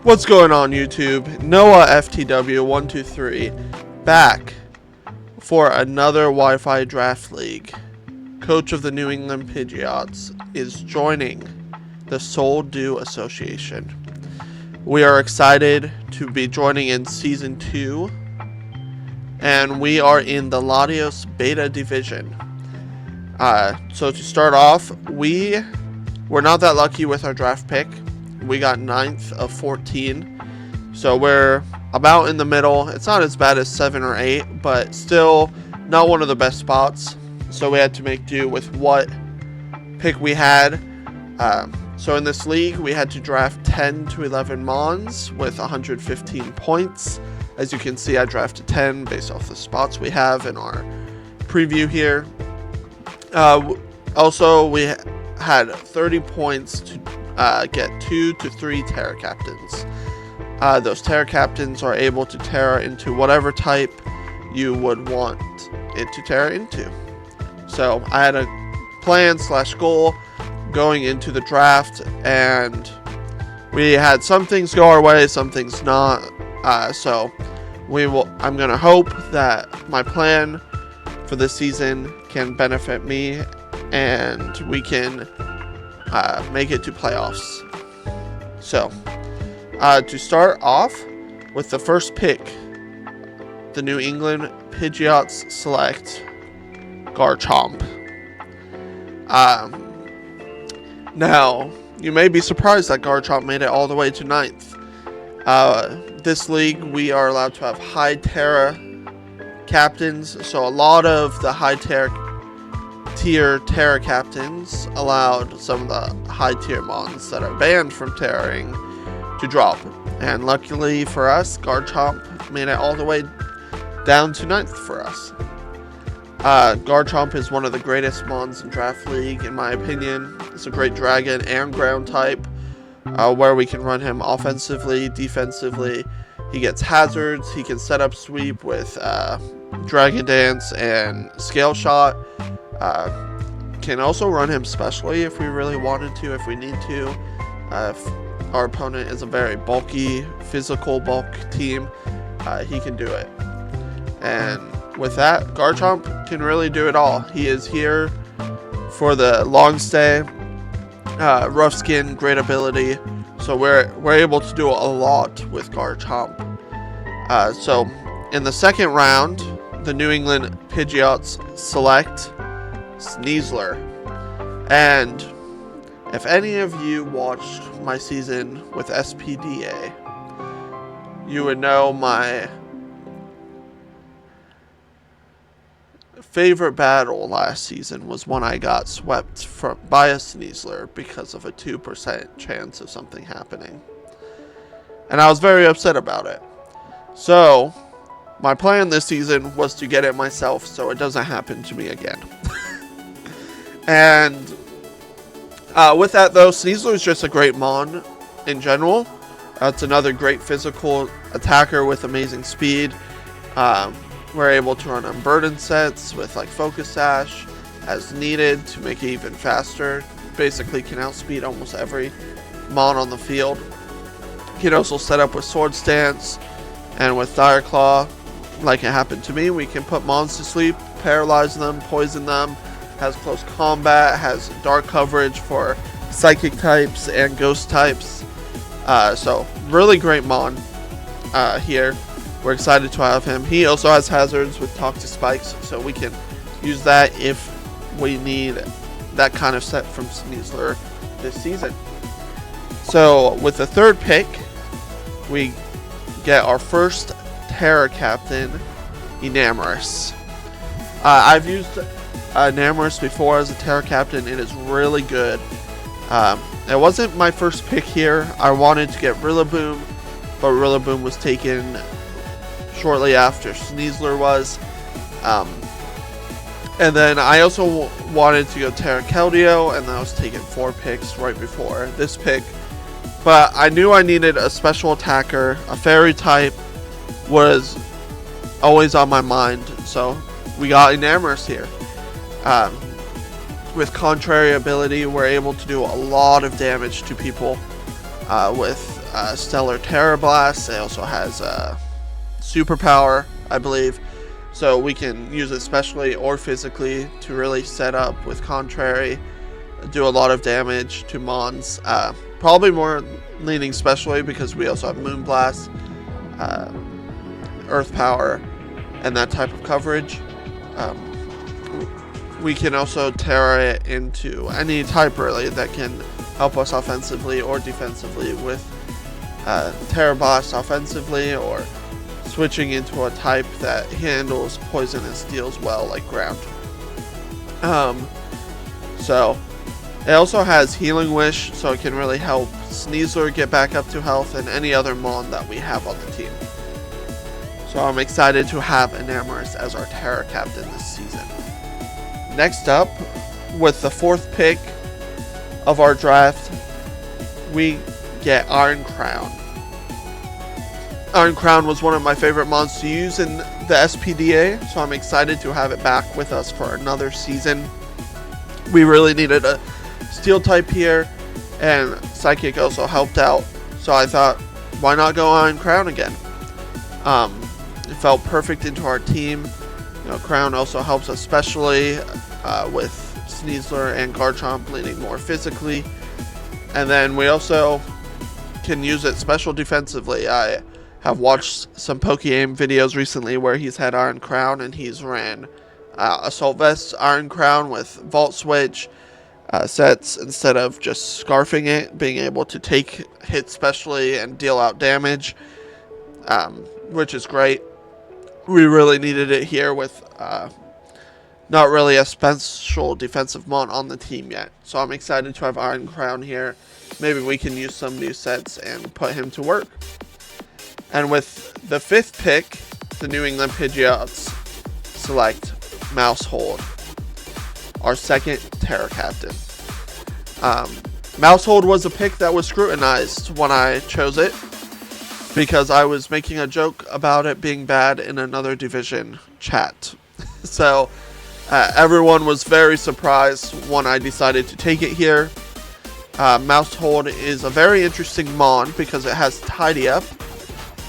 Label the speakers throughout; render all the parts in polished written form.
Speaker 1: What's going on YouTube? Noah FTW123 back for another Wi-Fi draft league. Coach of the New England Pidgeots is joining the Soul Dew Association. We are excited to be joining in Season 2, and we are in the Latios Beta Division. So to start off, we were not that lucky with our draft pick. We got 9th of 14, so we're about in the middle. It's not as bad as 7 or 8, but still not one of the best spots. So we had to make do with what pick we had. So in this league, we had to draft 10 to 11 Mons with 115 points. As you can see, I drafted 10 based off the spots we have in our preview here. Also, we had 30 points to get 2 to 3 Terra Captains. Those Terra Captains are able to Terra into whatever type you would want it to Terra into. So I had a plan / goal going into the draft, and we had some things go our way, some things not. So I'm gonna hope that my plan for this season can benefit me, and we can make it to playoffs. So, to start off with the first pick, the New England Pidgeots select Garchomp. Now, you may be surprised that Garchomp made it all the way to 9th. This league, we are allowed to have high Terra captains, so a lot of the high tier Terra captains allowed some of the high tier Mons that are banned from Terraing to drop. And luckily for us, Garchomp made it all the way down to 9th for us. Garchomp is one of the greatest Mons in Draft League, in my opinion. It's a great dragon and ground type, where we can run him offensively, defensively. He gets hazards, he can set up sweep with Dragon Dance and Scale Shot. Can also run him specially if we really wanted to, if we need to. If our opponent is a very bulky, physical bulk team, he can do it. And with that, Garchomp can really do it all. He is here for the long stay, rough skin, great ability. So we're able to do a lot with Garchomp. So in the second round, the New England Pidgeots select Sneasler. And if any of you watched my season with SPDA, you would know my favorite battle last season was when I got swept by a Sneasler because of a 2% chance of something happening. And I was very upset about it. So my plan this season was to get it myself so it doesn't happen to me again. And with that though, Sneasler is just a great Mon in general. It's another great physical attacker with amazing speed. We're able to run unburden sets with like Focus Sash as needed to make it even faster. Basically can outspeed almost every Mon on the field. You can also set up with Sword Stance, and with Dire Claw, like it happened to me, we can put Mons to sleep, paralyze them, poison them. Has close combat, has dark coverage for psychic types and ghost types. So really great Mon here. We're excited to have him. He also has hazards with Talk to Spikes, so we can use that if we need that kind of set from Sneasler this season. So with the third pick, we get our first Terra Captain, Enamorous. I've used Enamorous before as a Terra Captain. It is really good. It wasn't my first pick here. I wanted to get Rillaboom, but Rillaboom was taken shortly after Sneasler was. And then I also wanted to go Terra Keldeo, and that was taken 4 picks right before this pick. But I knew I needed a special attacker. A fairy type was always on my mind, so we got Enamorous here. With Contrary ability, we're able to do a lot of damage to people with Stellar Terra Blast. It also has Superpower, I believe. So we can use it specially or physically to really set up with Contrary, do a lot of damage to Mons. Probably more leaning specially because we also have Moonblast, Earth Power, and that type of coverage. We can also Terra it into any type really that can help us offensively or defensively with Terra Blast offensively, or switching into a type that handles poison and steals well, like ground. So it also has Healing Wish, so it can really help Sneasler get back up to health and any other Mon that we have on the team. So I'm excited to have Enamorus as our Terra Captain this season. Next up, with the 4th pick of our draft, we get Iron Crown. Iron Crown was one of my favorite mons to use in the SPDA, so I'm excited to have it back with us for another season. We really needed a Steel type here, and Psychic also helped out, so I thought, why not go Iron Crown again? It felt perfect into our team. You know, Crown also helps us especially with Sneasler and Garchomp leaning more physically, and then we also can use it special defensively. I have watched some Poke-Aim videos recently where he's had Iron Crown and he's ran Assault Vest Iron Crown with Vault Switch sets instead of just scarfing it, being able to take hits specially and deal out damage, which is great. We really needed it here with not really a special defensive mon on the team yet. So I'm excited to have Iron Crown here. Maybe we can use some new sets and put him to work. And with the 5th pick, the New England Pidgeots select Mousehold, our 2nd Terra Captain. Mousehold was a pick that was scrutinized when I chose it, because I was making a joke about it being bad in another division chat. So everyone was very surprised when I decided to take it here. Mousehold is a very interesting mon because it has Tidy Up,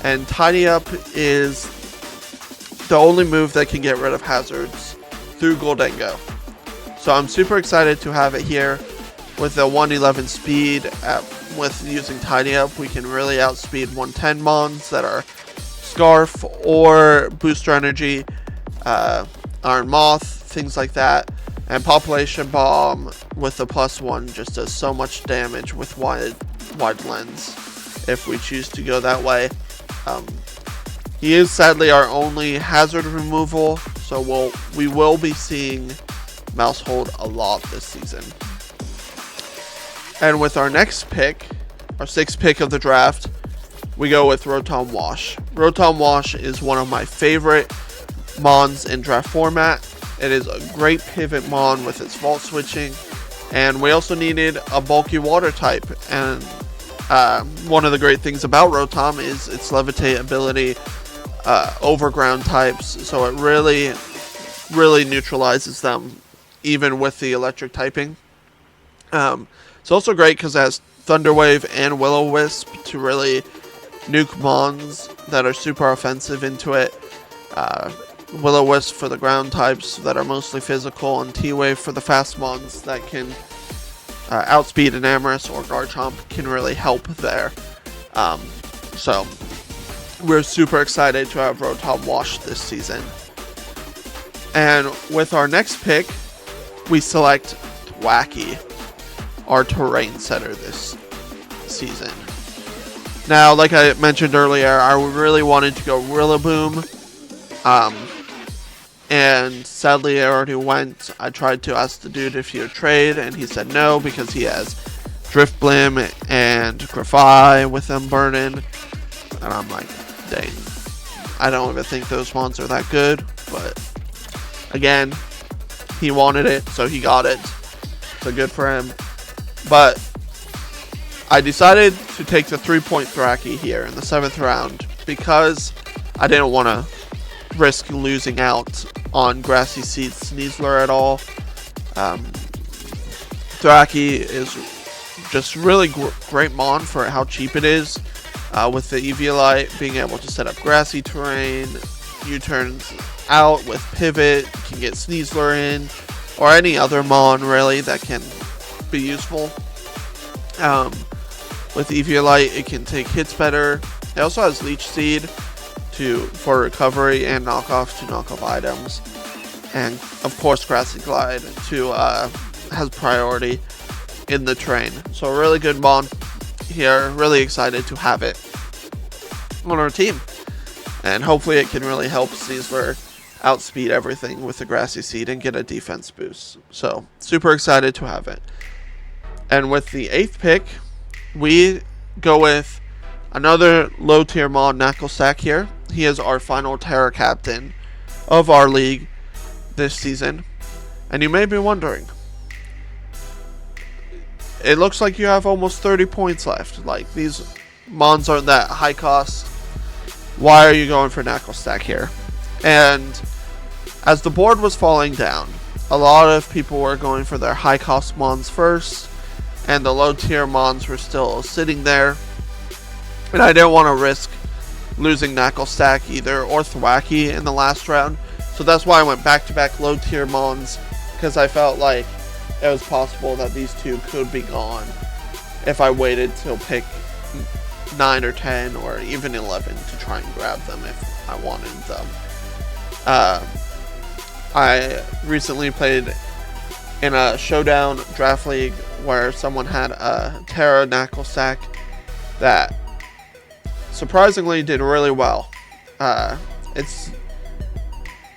Speaker 1: and Tidy Up is the only move that can get rid of hazards through Goldengo. So I'm super excited to have it here. With the 111 speed, with using Tidy Up, we can really outspeed 110 mons that are Scarf or Booster Energy, Iron Moth, things like that. And Population Bomb with the +1 just does so much damage with wide lens if we choose to go that way. He is sadly our only hazard removal, so we will be seeing Mousehold a lot this season. And with our next pick, our 6th pick of the draft, we go with Rotom Wash. Rotom Wash is one of my favorite mons in draft format. It is a great pivot mon with its Vault Switching, and we also needed a bulky water type. And one of the great things about Rotom is its Levitate ability over ground types, so it really neutralizes them even with the electric typing. It's also great because it has Thunder Wave and Will-O-Wisp to really nuke mons that are super offensive into it. Will-O-Wisp for the ground types that are mostly physical, and T-Wave for the fast mons that can outspeed Enamorus or Garchomp can really help there. So we're super excited to have Rotom Wash this season. And with our next pick, we select Thwackey, our terrain setter this season. Now, like I mentioned earlier, I really wanted to go Rillaboom, and sadly I already went. I tried to ask the dude if he would trade, and he said no because he has Driftblim and Grafai with them burning, and I'm like, dang, I don't even think those mons are that good, but again, he wanted it, so he got it, so good for him. But I decided to take the 3-point Thwackey here in the 7th round because I didn't want to risk losing out on Grassy Seed Sneasler at all. Thwackey is just really great mon for how cheap it is. with the Eviolite, being able to set up grassy terrain, U-turns out with pivot, can get Sneasler in, or any other Mon really that can be useful. With Eviolite, it can take hits better. It also has Leech Seed for recovery and knockoff to knock off items, and of course Grassy Glide has priority in the train. So a really good Mon here. Really excited to have it on our team, and hopefully it can really help Sneasler outspeed everything with the Grassy Seed and get a defense boost. So super excited to have it. And with the 8th pick, we go with another low tier Mon, Knacklestack here. He is our final Terra captain of our league this season. And you may be wondering, it looks like you have almost 30 points left. Like, these Mons aren't that high cost. Why are you going for Knacklestack here? And as the board was falling down, a lot of people were going for their high cost Mons first, and the low tier Mons were still sitting there. And I didn't want to risk losing Knacklestack either, or Thwacky in the last round. So that's why I went back-to-back low tier Mons, because I felt like it was possible that these two could be gone if I waited till pick 9 or 10 or even 11 to try and grab them if I wanted them. I recently played in a showdown draft league where someone had a Terra Knacklestack that surprisingly did really well. It's,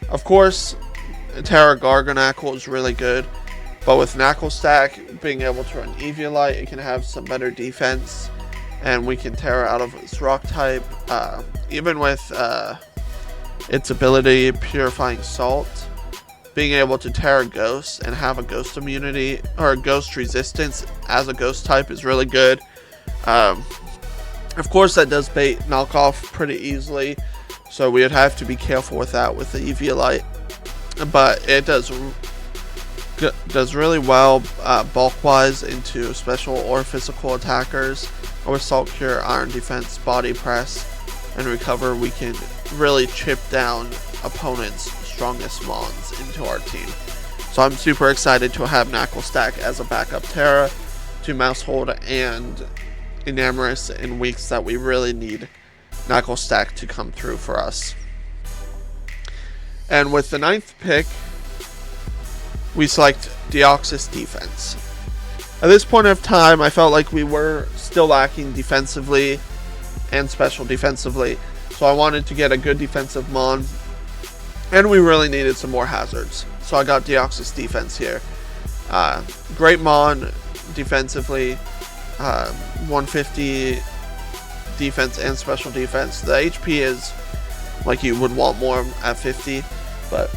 Speaker 1: of course, Terra Garganackle is really good, but with Knacklestack being able to run Eviolite, it can have some better defense, and we can Terra out of its rock type. Even with its ability, Purifying Salt, being able to Terra Ghost and have a Ghost immunity or a Ghost resistance as a Ghost type is really good. Of course, that does bait knockoff pretty easily, so we would have to be careful with that with the Eviolite. But it does really well bulk-wise into special or physical attackers. Or Salt Cure, Iron Defense, Body Press, and Recover. We can really chip down opponents' strongest Mons into our team. So I'm super excited to have Knacklestack as a backup Terra to Mousehold and Enamorous in weeks that we really need Knacklestack to come through for us. And with the 9th pick, we select Deoxys Defense. At this point of time, I felt like we were still lacking defensively and special defensively, so I wanted to get a good defensive Mon, and we really needed some more hazards. So I got Deoxys Defense here. Great Mon defensively, 150 defense and special defense. The HP is like you would want more at 50, but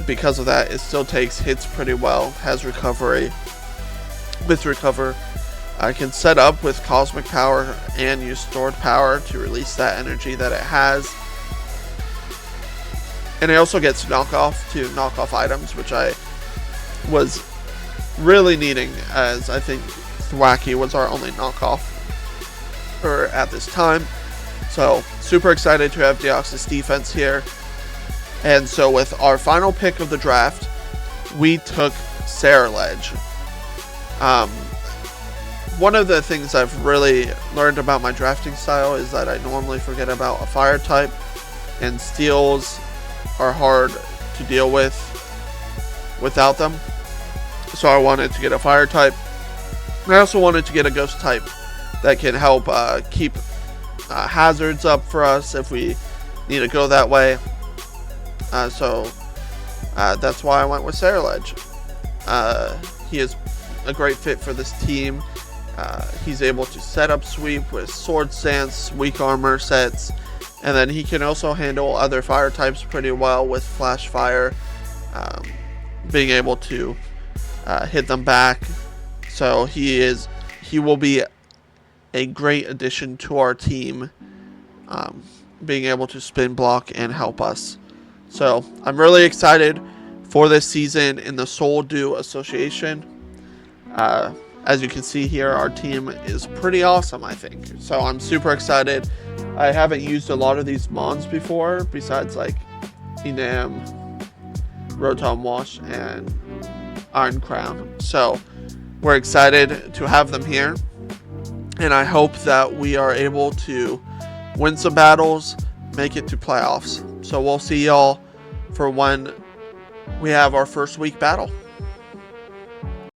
Speaker 1: because of that, it still takes hits pretty well, has recovery. With Recover, I can set up with Cosmic Power and use Stored Power to release that energy that it has. And it also gets knockoff to knock off items, which I was really needing, as I think Thwacky was our only knockoff at this time. So super excited to have Deoxys Defense here. And so with our final pick of the draft, we took Ceruledge. One of the things I've really learned about my drafting style is that I normally forget about a fire type, and steals are hard to deal with without them. So I wanted to get a fire type. I also wanted to get a ghost type that can help keep hazards up for us if we need to go that way. So that's why I went with Ceruledge. He is a great fit for this team. He's able to set up sweep with sword stance, weak armor sets, and then he can also handle other fire types pretty well with flash fire, being able to hit them back. So he will be a great addition to our team, being able to spin block and help us. So I'm really excited for this season in the Soul Dew Association. As you can see here, our team is pretty awesome, I think. So I'm super excited. I haven't used a lot of these mons before, besides like Enam, Rotom Wash, and Iron Crown. So we're excited to have them here. And I hope that we are able to win some battles, make it to playoffs. So we'll see y'all for when we have our first week battle.